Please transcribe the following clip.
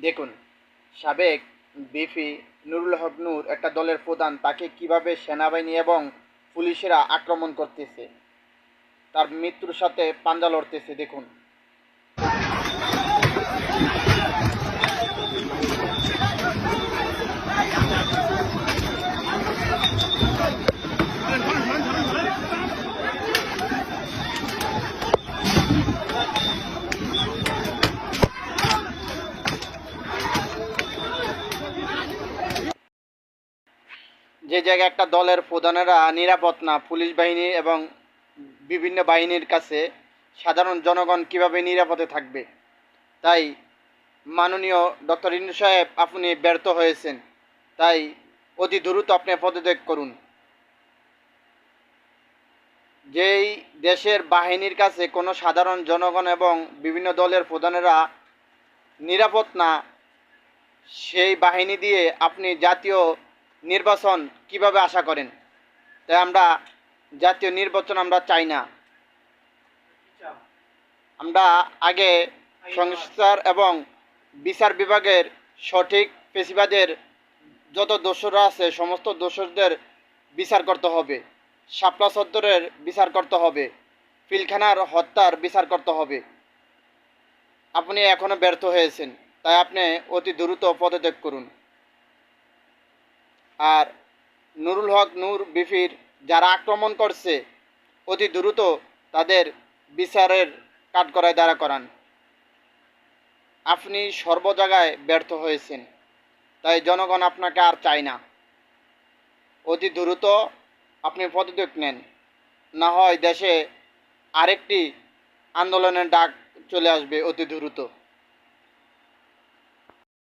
দেখুন, সাবেক বিপি নুরুল হক নূর একটা দলের প্রধান, তাকে কিভাবে সেনাবাহিনী এবং পুলিশেরা আক্রমণ করতেছে, তার মৃত্যুর সাথে পাঞ্জা লড়তেছে। দেখুন, যে জায়গায় একটা দলের প্রধানেরা নিরাপদ না, পুলিশ বাহিনী এবং বিভিন্ন বাহিনীর কাছে সাধারণ জনগণ কিভাবে নিরাপদে থাকবে? তাই মাননীয় ডক্টর ইনু সাহেব, আপনি ব্যর্থ হয়েছেন। তাই অতি দ্রুত আপনি পদত্যাগ করুন। যেই দেশের বাহিনীর কাছে কোনো সাধারণ জনগণ এবং বিভিন্ন দলের প্রধানেরা নিরাপদ না, সেই বাহিনী দিয়ে আপনি জাতীয় নির্বাচন কিভাবে আশা করেন? তাই আমরা জাতীয় নির্বাচন আমরা চাই না। আমরা আগে সংস্কার এবং বিচার বিভাগের সঠিক পেশিবাদের যত দোষরা আছে সমস্ত দোষরদের বিচার করতে হবে, শাপলা চত্বরের বিচার করতে হবে, পিলখানার হত্যার বিচার করতে হবে। আপনি এখনও ব্যর্থ হয়েছেন, তাই আপনি অতি দ্রুত পদত্যাগ করুন। আর নুরুল হক নূর বিপির যারা আক্রমণ করছে, অতি দ্রুত তাদের বিচারের কাঠগড়ায় দাঁড়া করান। আপনি সর্ব জায়গায় ব্যর্থ হয়েছেন, তাই জনগণ আপনাকে আর চায় না। অতি দ্রুত আপনি পদত্যাগ নেন, না হয় দেশে আরেকটি আন্দোলনের ডাক চলে আসবে অতি দ্রুত।